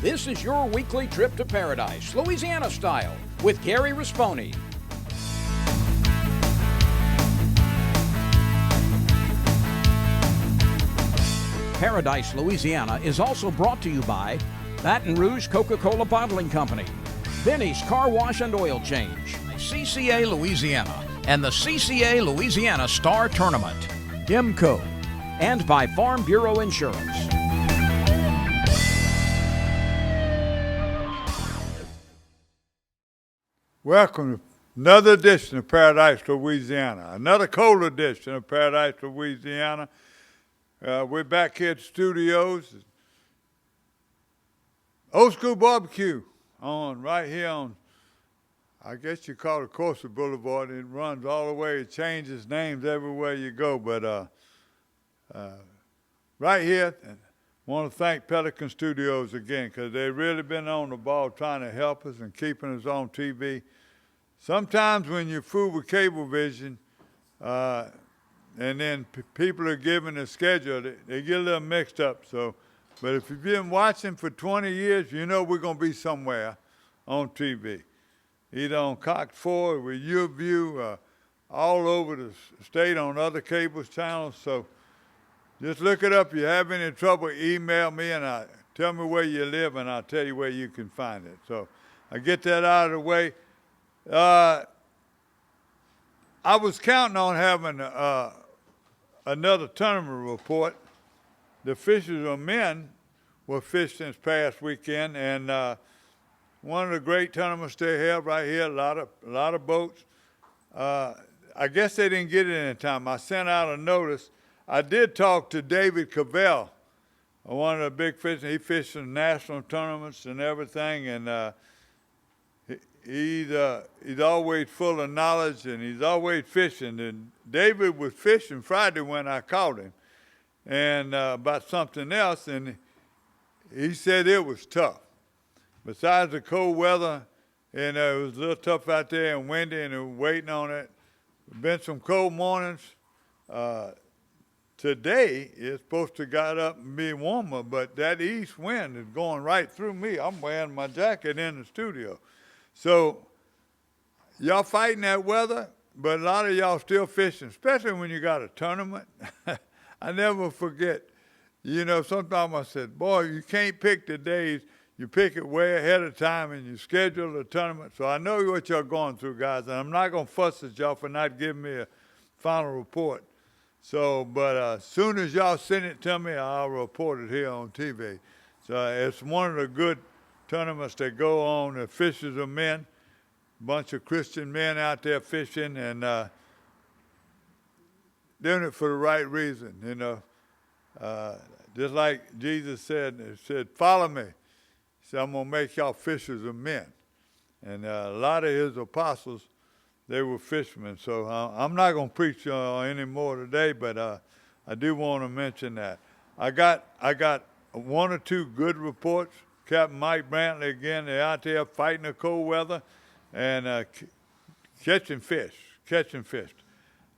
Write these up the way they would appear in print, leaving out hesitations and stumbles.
This is your weekly trip to paradise, Louisiana style, with Gary Risponi. Paradise, Louisiana is also brought to you by Baton Rouge Coca-Cola Bottling Company, Benny's Car Wash and Oil Change, CCA Louisiana, and the CCA Louisiana Star Tournament, IMCO, and by Farm Bureau Insurance. Welcome to another edition of Paradise, Louisiana, another cold edition of Paradise, Louisiana. We're back here at the studios. Old School Barbecue right here on, I guess you call it Coastal Boulevard. It runs all the way. It changes names everywhere you go. But right here, I want to thank Pelican Studios again because they've really been on the ball trying to help us and keeping us on TV. Sometimes when you're fooled with Cablevision, and then people are given a schedule, they get a little mixed up. So, but if you've been watching for 20 years, you know we're going to be somewhere on TV, either on Cox 4 with your view, all over the state on other cable channels. So just look it up. If you have any trouble, email me and tell me where you live, and I'll tell you where you can find it. So I get that out of the way. I was counting on having another tournament report. The fishers of men were fished this past weekend, and one of the great tournaments they have right here, a lot of boats. I guess they didn't get it in time. I sent out a notice. I did talk to David Cavell, one of the big fishers. He fished in national tournaments and everything, and he's always full of knowledge, and he's always fishing. And David was fishing Friday when I called him, and about something else, and he said it was tough. Besides the cold weather, and it was a little tough out there and windy, and they were waiting on it. Been some cold mornings. Today it's supposed to get up and be warmer, but that east wind is going right through me. I'm wearing my jacket in the studio. So y'all fighting that weather, but a lot of y'all still fishing, especially when you got a tournament. I never forget, sometimes I said, boy, you can't pick the days. You pick it way ahead of time and you schedule the tournament. So I know what y'all going through, guys, and I'm not going to fuss at y'all for not giving me a final report. So, but as soon as y'all send it to me, I'll report it here on TV. So it's one of the good tournaments that go on. The fishers of men, a bunch of Christian men out there fishing and doing it for the right reason, just like Jesus said, follow me. He said, I'm going to make y'all fishers of men. And a lot of his apostles, they were fishermen. So I'm not going to preach any more today, but I do want to mention that. I got one or two good reports. Captain Mike Brantley, again, they're out there fighting the cold weather and catching fish.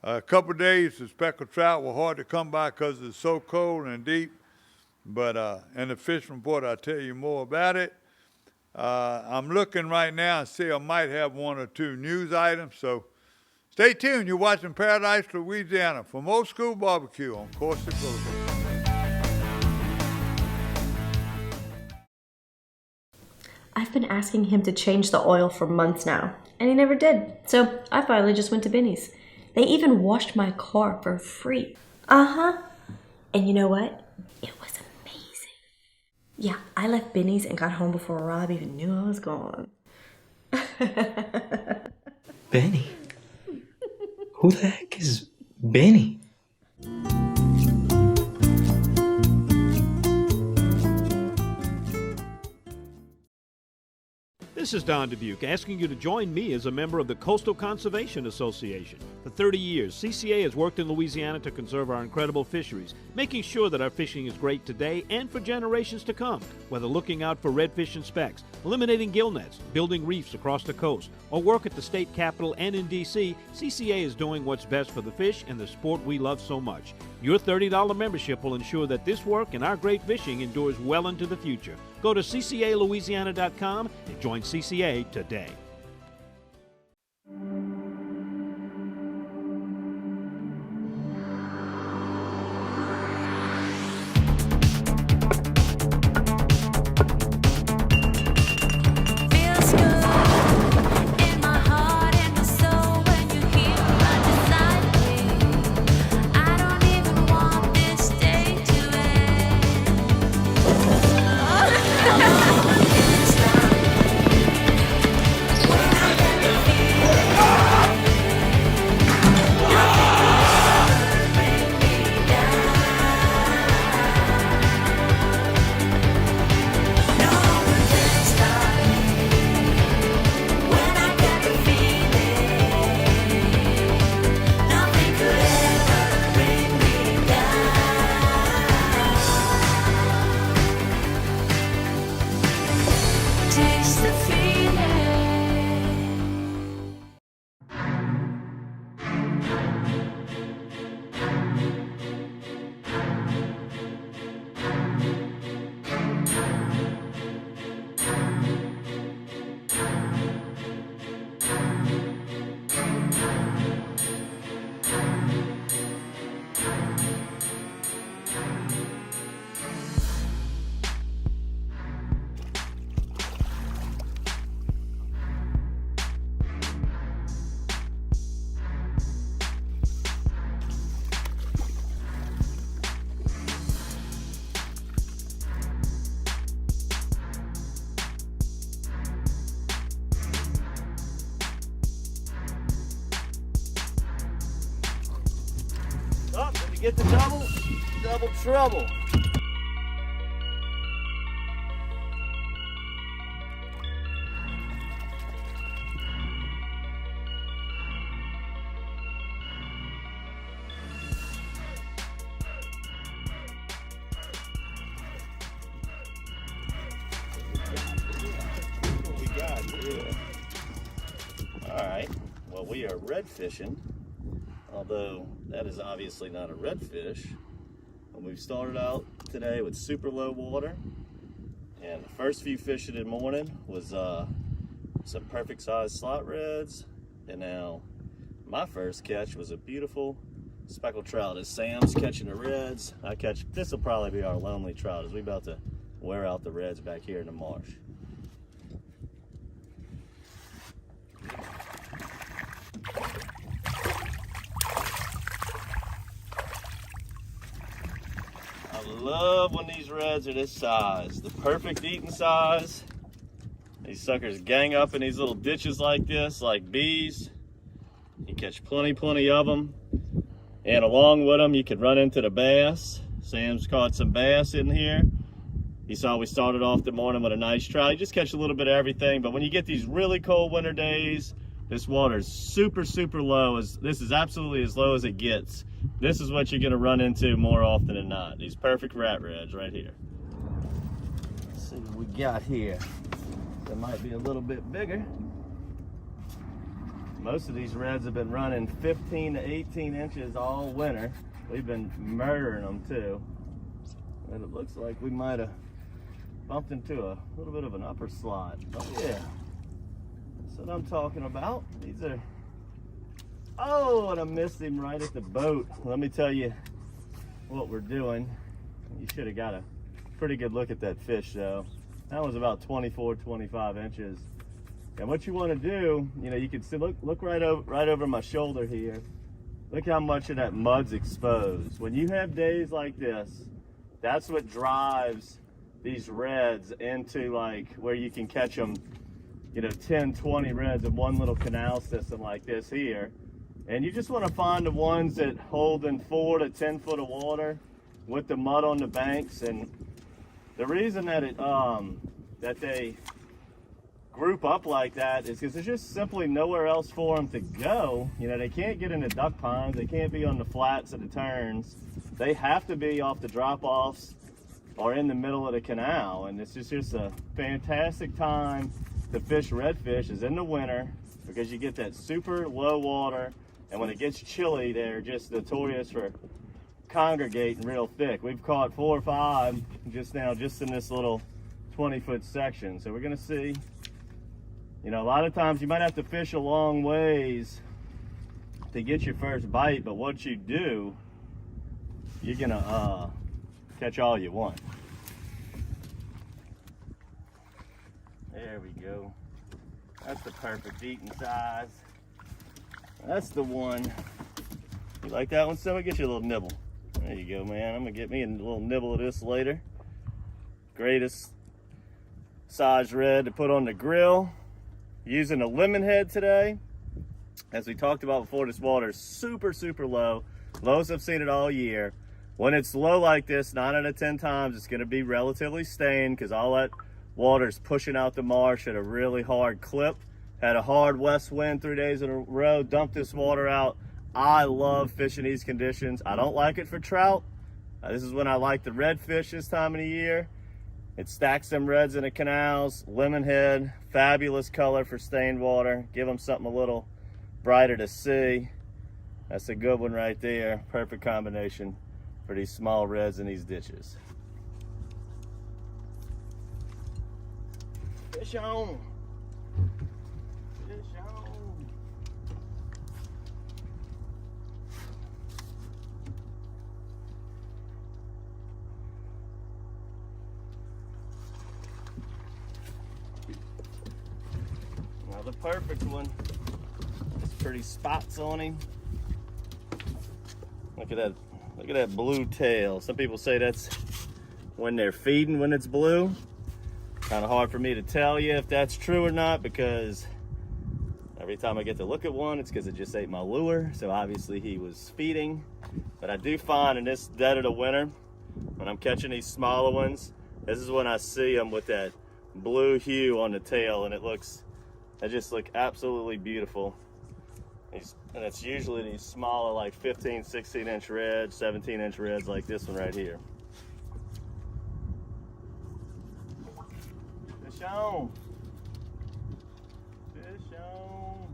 A couple of days, the speckled trout were hard to come by because it's so cold and deep. But in the fishing report, I'll tell you more about it. I'm looking right now and see I might have one or two news items. So stay tuned. You're watching Paradise, Louisiana from Old School Barbecue on Coastal Boulevard. I've been asking him to change the oil for months now, and he never did. So I finally just went to Benny's. They even washed my car for free. And you know what? It was amazing. Yeah, I left Benny's and got home before Rob even knew I was gone. Benny? Who the heck is Benny? This is Don Dubuque asking you to join me as a member of the Coastal Conservation Association. For 30 years, CCA has worked in Louisiana to conserve our incredible fisheries, making sure that our fishing is great today and for generations to come. Whether looking out for redfish and specks, eliminating gill nets, building reefs across the coast, or work at the state capitol and in D.C., CCA is doing what's best for the fish and the sport we love so much. Your $30 membership will ensure that this work and our great fishing endures well into the future. Go to ccalouisiana.com and join CCA today. Feels good in my heart and my soul when you hear right beside me. I don't even want this day to end. When I get the feeling, nothing could ever bring me down. Taste the feeling. Oh, did you get the double? Double trouble. What we got here? All right. Well, we are red fishing. Although that is obviously not a redfish. And we've started out today with super low water. And the first few fish of the morning was some perfect sized slot reds. And now my first catch was a beautiful speckled trout. As Sam's catching the reds, this will probably be our lonely trout as we about to wear out the reds back here in the marsh. I love when these reds are this size, the perfect eating size. These suckers gang up in these little ditches like this, like bees. You catch plenty of them. And along with them, you can run into the bass. Sam's caught some bass in here. You saw we started off the morning with a nice trout. You just catch a little bit of everything, but when you get these really cold winter days, this water is super low. This is absolutely as low as it gets. This is what you're gonna run into more often than not. These perfect rat reds right here. Let's see what we got here. They might be a little bit bigger. Most of these reds have been running 15 to 18 inches all winter. We've been murdering them too. And it looks like we might have bumped into a little bit of an upper slot. Oh yeah, that's what I'm talking about. These are, oh, and I missed him right at the boat. Let me tell you what we're doing. You should have got a pretty good look at that fish though. That was about 24, 25 inches. And what you want to do, you can see, look right over my shoulder here. Look how much of that mud's exposed. When you have days like this, that's what drives these reds into like where you can catch them, 10, 20 reds in one little canal system like this here. And you just want to find the ones that hold in 4 to 10 foot of water with the mud on the banks. And the reason that that they group up like that is because there's just simply nowhere else for them to go. They can't get into duck ponds. They can't be on the flats of the turns. They have to be off the drop-offs or in the middle of the canal. And it's just a fantastic time to fish redfish is in the winter because you get that super low water. And when it gets chilly, they're just notorious for congregating real thick. We've caught 4 or 5 just now, just in this little 20-foot section. So we're gonna see, you know, a lot of times you might have to fish a long ways to get your first bite, but once you do, you're gonna catch all you want. There we go. That's the perfect eating size. That's the one. You like that one, Simba? Get you a little nibble. There you go, man. I'm gonna get me a little nibble of this later. Greatest size red to put on the grill. Using a lemon head today. As we talked about before, this water is super, super low. Lowest I've seen it all year. When it's low like this, 9 out of 10 times, it's gonna be relatively stained because all that water's pushing out the marsh at a really hard clip. Had a hard west wind 3 days in a row, dumped this water out. I love fishing these conditions. I don't like it for trout. This is when I like the redfish this time of the year. It stacks them reds in the canals. Lemon head, fabulous color for stained water. Give them something a little brighter to see. That's a good one right there. Perfect combination for these small reds in these ditches. Fish on. Fish on. Now the perfect one. There's pretty spots on him. Look at that. Look at that blue tail. Some people say that's when they're feeding when it's blue. Kind of hard for me to tell you if that's true or not, because every time I get to look at one, it's because it just ate my lure. So obviously he was feeding. But I do find in this dead of the winter, when I'm catching these smaller ones, this is when I see them with that blue hue on the tail, and they just look absolutely beautiful. And it's usually these smaller, like 15, 16-inch reds, 17-inch reds like this one right here. Fish on. Fish on.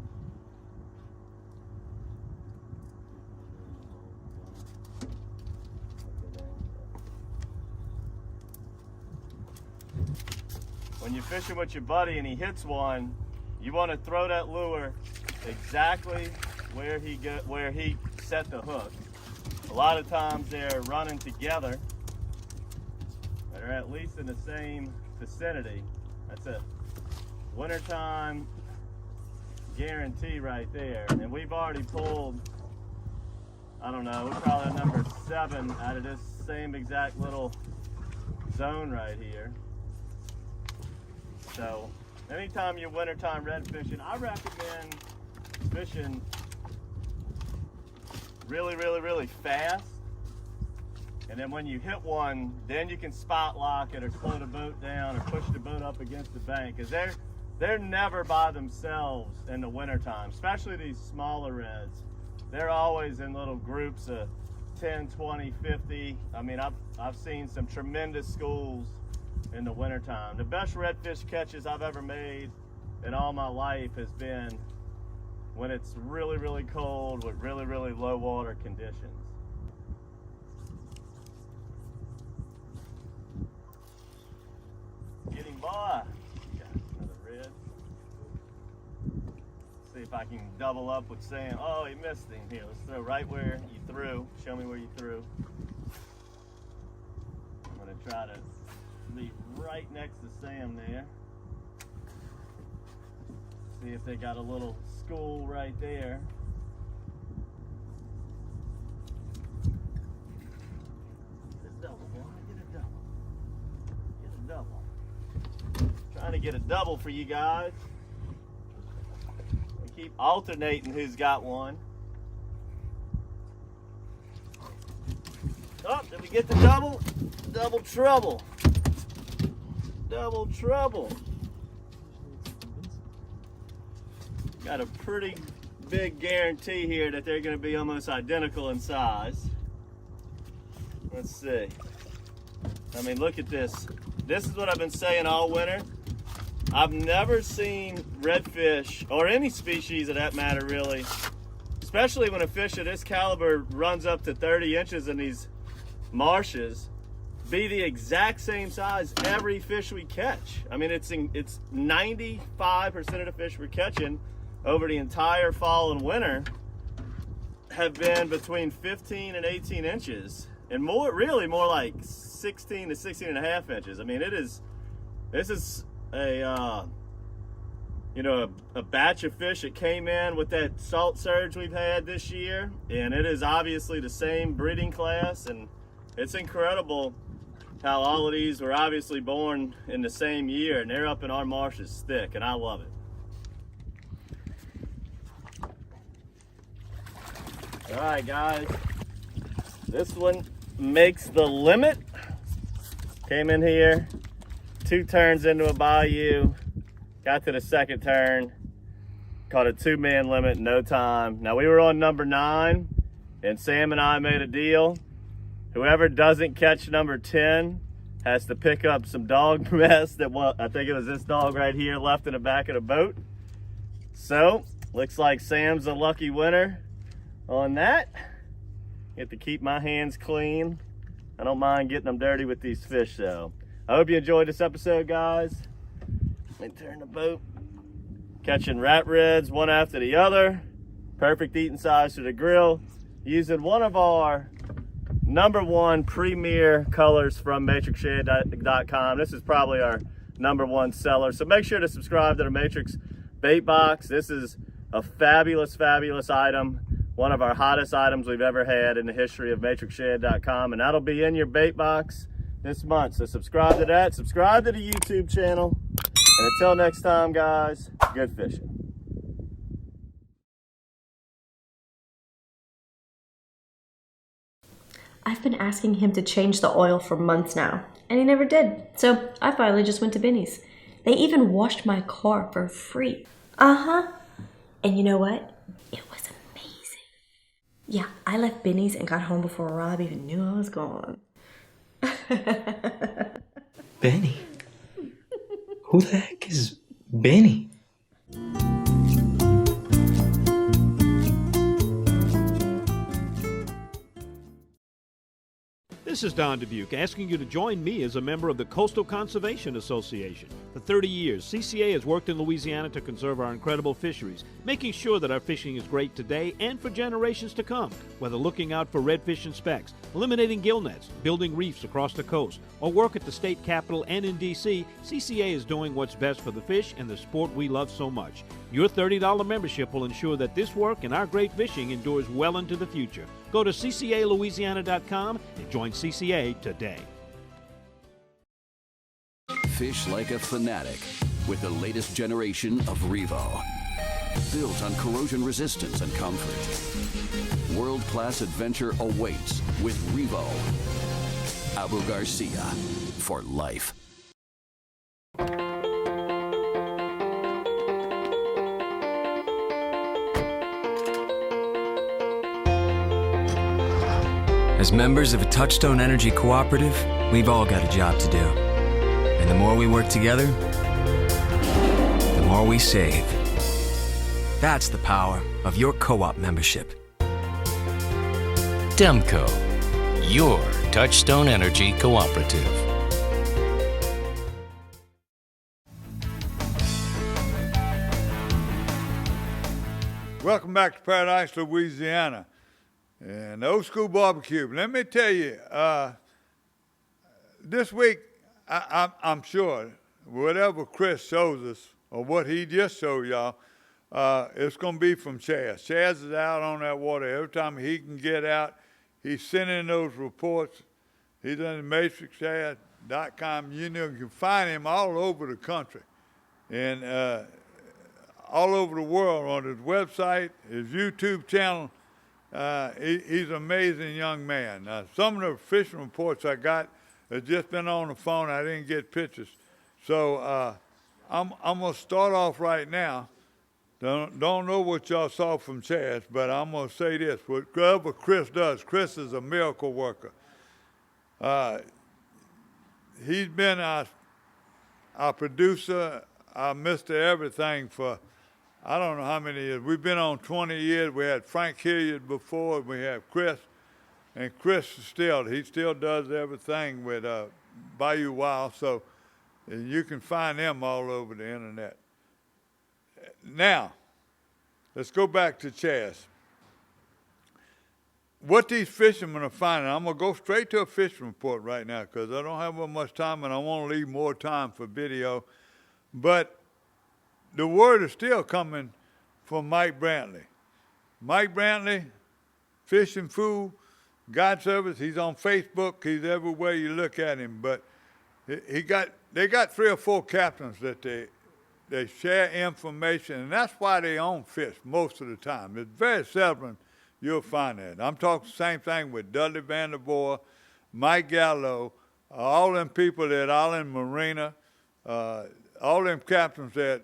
When you're fishing with your buddy and he hits one, you want to throw that lure exactly where he set the hook. A lot of times they're running together. They're at least in the same vicinity. That's a wintertime guarantee right there. And we've already pulled, I don't know, we're probably number 7 out of this same exact little zone right here. So anytime you're wintertime red fishing, I recommend fishing really fast. And then when you hit one, then you can spot lock it or slow the boat down or push the boat up against the bank, because they're never by themselves in the wintertime, especially these smaller reds. They're always in little groups of 10, 20, 50. I mean, I've seen some tremendous schools in the wintertime. The best redfish catches I've ever made in all my life has been when it's really cold with really low water conditions. Getting by. Got another red. See if I can double up with Sam. Oh, he missed him. Here, let's throw right where you threw. Show me where you threw. I'm gonna try to be right next to Sam there. See if they got a little school right there. Get a double, boy. Get a double. Get a double. Trying to get a double for you guys. We keep alternating who's got one. Oh, did we get the double? Double trouble. Double trouble. Got a pretty big guarantee here that they're going to be almost identical in size. Let's see. I mean, look at this. This is what I've been saying all winter. I've never seen redfish, or any species of that matter really, especially when a fish of this caliber runs up to 30 inches in these marshes. be the exact same size every fish we catch. I mean, it's 95% of the fish we're catching over the entire fall and winter have been between 15 and 18 inches, and more like 16 to 16 and a half inches. I mean, this is a batch of fish that came in with that salt surge we've had this year, and it is obviously the same breeding class, and it's incredible how all of these were obviously born in the same year, and they're up in our marshes thick, and I love it. All right, guys, this one makes the limit. Came in here, 2 turns into a bayou, got to the second turn, caught a 2-man limit in no time. Now, we were on number 9, and Sam and I made a deal. Whoever doesn't catch number 10 has to pick up some dog mess that, I think it was this dog right here, left in the back of the boat. So, looks like Sam's a lucky winner on that. Get to keep my hands clean. I don't mind getting them dirty with these fish, though. I hope you enjoyed this episode, guys. Let me turn the boat. Catching rat reds one after the other. Perfect eating size for the grill. Using one of our #1 premier colors from matrixshad.com. This is probably our #1 seller. So make sure to subscribe to the Matrix bait box. This is a fabulous, fabulous item. One of our hottest items we've ever had in the history of matrixshad.com. And that'll be in your bait box this month. So subscribe to that. Subscribe to the YouTube channel. And until next time, guys, good fishing. I've been asking him to change the oil for months now, and he never did. So I finally just went to Benny's. They even washed my car for free. Uh-huh. And you know what? It was amazing. Yeah, I left Benny's and got home before Rob even knew I was gone. Benny? Who the heck is Benny? This is Don Dubuque asking you to join me as a member of the Coastal Conservation Association. For 30 years, CCA has worked in Louisiana to conserve our incredible fisheries, making sure that our fishing is great today and for generations to come. Whether looking out for redfish and specks, eliminating gill nets, building reefs across the coast, or work at the state capitol and in D.C., CCA is doing what's best for the fish and the sport we love so much. Your $30 membership will ensure that this work and our great fishing endures well into the future. Go to ccalouisiana.com and join CCA today. Fish like a fanatic with the latest generation of Revo. Built on corrosion resistance and comfort. World-class adventure awaits with Revo. Abu Garcia for life. As members of a Touchstone Energy cooperative, we've all got a job to do. And the more we work together, the more we save. That's the power of your co-op membership. Demco, your Touchstone Energy cooperative. Welcome back to Paradise, Louisiana, and the Old School Barbecue. Let me tell you, this week, I'm sure whatever Chris shows us, or what he just showed y'all, it's going to be from Chaz. Chaz is out on that water every time he can get out. He's sending those reports. He's on matrixshad.com. You can find him all over the country and all over the world on his website, his YouTube channel. He's an amazing young man. Some of the fishing reports I got have just been on the phone. I didn't get pictures. So I'm going to start off right now. Don't know what y'all saw from Chaz, but I'm going to say this. Whatever Chris does, Chris is a miracle worker. He's been our producer, our Mr. Everything for I don't know how many years. We've been on 20 years. We had Frank Hilliard before. We have Chris. and Chris he still does everything with Bayou Wild, so you can find them all over the internet. Now, let's go back to Chaz. What these fishermen are finding, I'm going to go straight to a fishing report right now because I don't have much time and I want to leave more time for video. But the word is still coming from Mike Brantley. Mike Brantley, Fishing Food, God Service, he's on Facebook, he's everywhere you look at him. But they got 3 or 4 captains that they share information, and that's why they own fish most of the time. It's very seldom you'll find that. I'm talking the same thing with Dudley Vanderboer, Mike Gallo, all them people at Island Marina, all them captains that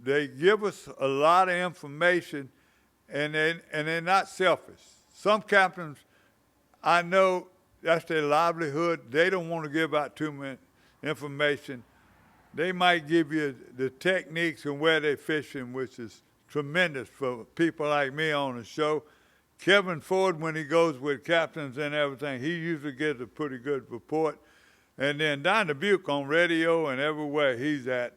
they give us a lot of information, and they're not selfish. Some captains, I know that's their livelihood. They don't want to give out too much information. They might give you the techniques and where they're fishing, which is tremendous for people like me on the show. Kevin Ford, when he goes with captains and everything, he usually gives a pretty good report. And then Don Dubuque on radio and everywhere he's at,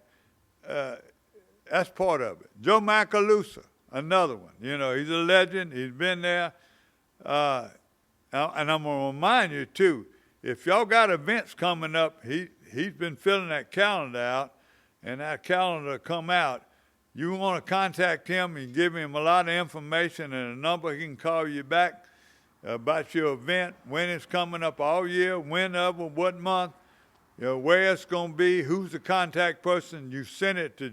that's part of it. Joe Macalusa, another one. You know, he's a legend. He's been there. And I'm going to remind you, too, if y'all got events coming up, he's been filling that calendar out, and that calendar come out. You want to contact him and give him a lot of information and a number he can call you back about your event, when it's coming up all year, whenever, what month, you know, where it's going to be, who's the contact person. You send it to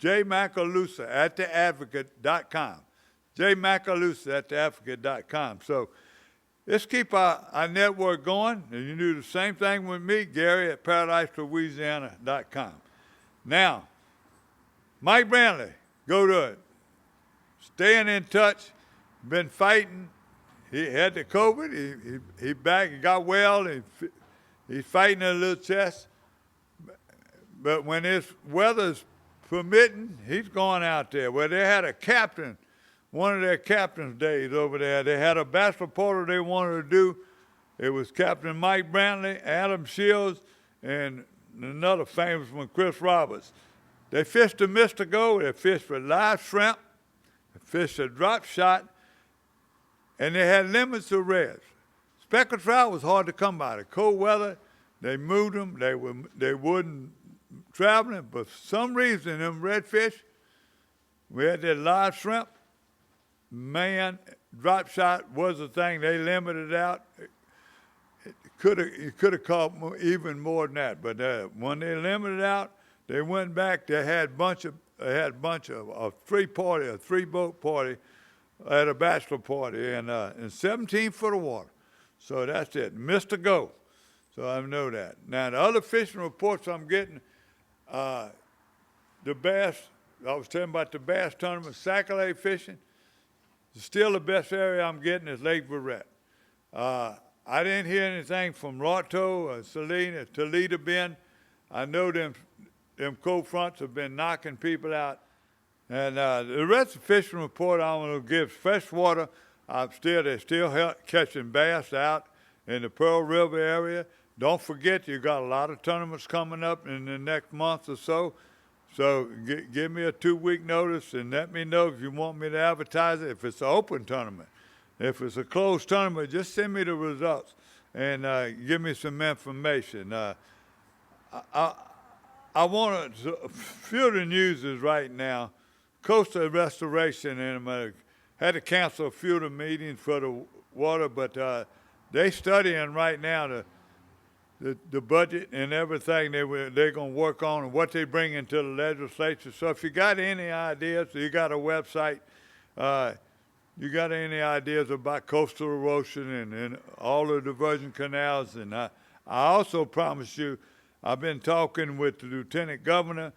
jmacalusa@theadvocate.com. jmacalusa@theadvocate.com. So let's keep our network going. And you do the same thing with me, Gary, at ParadiseLouisiana.com. Now, Mike Brantley, go to it. Staying in touch, been fighting. He had the COVID. He back. He got well. He's fighting a little chest. But when his weather's permitting, he's going out there. Well, they had a captain, one of their captain's days over there. They had a bachelor party they wanted to do. It was Captain Mike Brantley, Adam Shields, and another famous one, Chris Roberts. They fished a Mr. Go, they fished with live shrimp, they fished a drop shot, and they had limits of reds. Speckled trout was hard to come by. The cold weather, they moved them, they wouldn't traveling, but for some reason, them redfish, we had that live shrimp, man, drop shot was the thing. They limited out. It could have caught even more than that, but when they limited out, they went back. They had a bunch of a 3-boat party at a bachelor party, and 17 foot of water. So that's it, Mr. Go. So I know that. Now the other fishing reports I'm getting, the bass. I was telling about the bass tournament, sac-a-lait fishing. Still the best area I'm getting is Lake Barrett. I didn't hear anything from Rato, Salina, Toledo Bend. I know them cold fronts have been knocking people out. And the rest of the fishing report I'm going to give freshwater. They're still catching bass out in the Pearl River area. Don't forget, you got a lot of tournaments coming up in the next month or so. So give me a 2-week notice and let me know if you want me to advertise it. If it's an open tournament, if it's a closed tournament, just send me the results and give me some information. I want to, a few of the news is right now, coastal restoration, and I had to cancel a few of the meetings for the water, but they studying right now the budget and everything they're going to work on and what they bring into the legislature. So if you got any ideas, you got a website, you got any ideas about coastal erosion and all the diversion canals, and I also promise you, I've been talking with the lieutenant governor.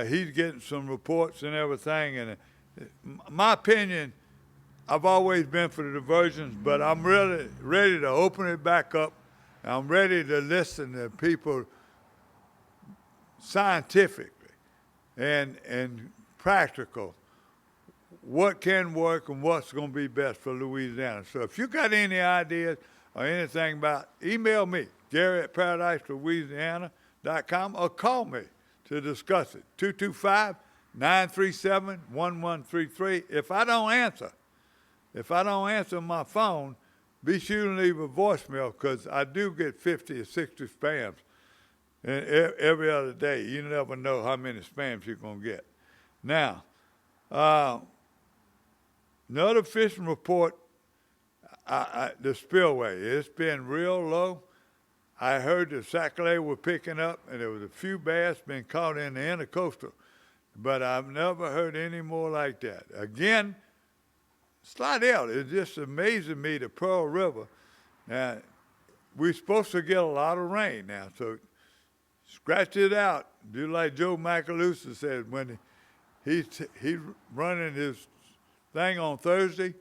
He's getting some reports and everything. And my opinion, I've always been for the diversions, but I'm really ready to open it back up. I'm ready to listen to people scientifically and practical. what can work and what's going to be best for Louisiana. So if you got any ideas or anything about, email me, Gary at ParadiseLouisiana.com, or call me to discuss it, 225-937-1133. If I don't answer my phone, be sure to leave a voicemail, because I do get 50 or 60 spams every other day. You never know how many spams you're going to get. Now, another fishing report, the spillway, it's been real low. I heard the sac-a-lait were picking up, and there was a few bass being caught in the intercoastal, but I've never heard any more like that. Again, Slidell, it's just amazing me, the Pearl River. Now, we're supposed to get a lot of rain now, so scratch it out. Do like Joe Macalusa said when he's running his thing on Thursday,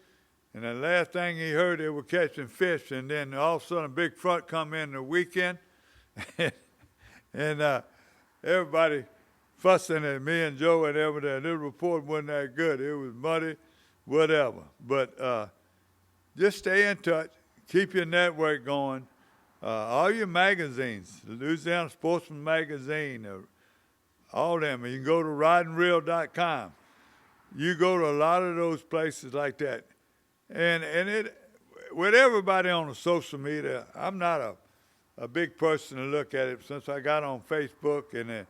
and the last thing he heard, they were catching fish, and then all of a sudden a big front come in the weekend, and everybody fussing at me and Joe and everything. This report wasn't that good. It was muddy, whatever. But just stay in touch. Keep your network going. All your magazines, the Louisiana Sportsman Magazine, all them. You can go to ridandreel.com. You go to a lot of those places like that. And it, with everybody on the social media, I'm not a big person to look at it. Since I got on Facebook and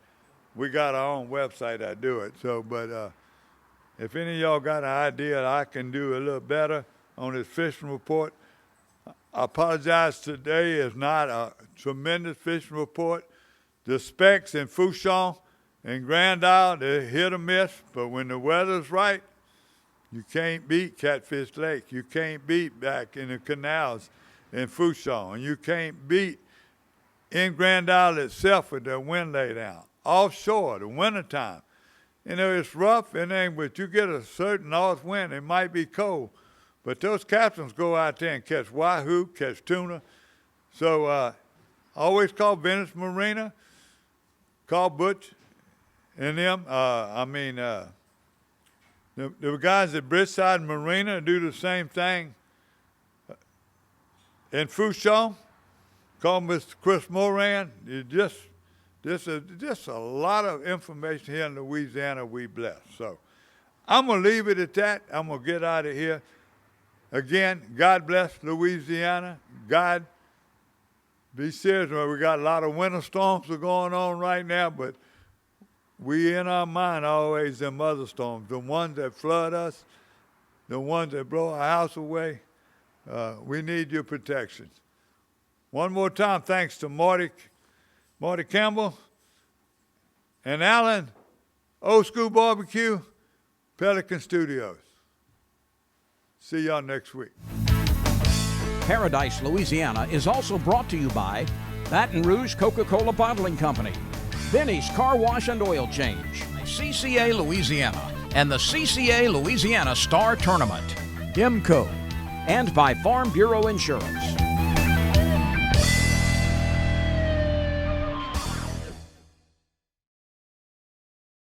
we got our own website, I do it. So, but if any of y'all got an idea I can do a little better on this fishing report, I apologize, today is not a tremendous fishing report. The specs in Fouchon and Grand Isle, they're hit or miss, but when the weather's right, you can't beat Catfish Lake. You can't beat back in the canals in Fouchon. And you can't beat in Grand Isle itself with the wind lay down. Offshore, the wintertime. You know, it's rough, but you get a certain north wind, it might be cold. But those captains go out there and catch wahoo, catch tuna. So always call Venice Marina, call Butch and them. The guys at Bridgeside Marina do the same thing. In Fouchon, call Mr. Chris Moran. There's just a lot of information here in Louisiana we bless. So I'm going to leave it at that. I'm going to get out of here. Again, God bless Louisiana. God, be serious. We got a lot of winter storms that are going on right now, but we in our mind always them other storms, the ones that flood us, the ones that blow our house away. We need your protection. One more time, thanks to Marty Campbell and Alan, Old School Barbecue, Pelican Studios. See y'all next week. Paradise, Louisiana is also brought to you by Baton Rouge Coca-Cola Bottling Company, Benny's Car Wash and Oil Change, CCA Louisiana, and the CCA Louisiana Star Tournament, IMCO, and by Farm Bureau Insurance.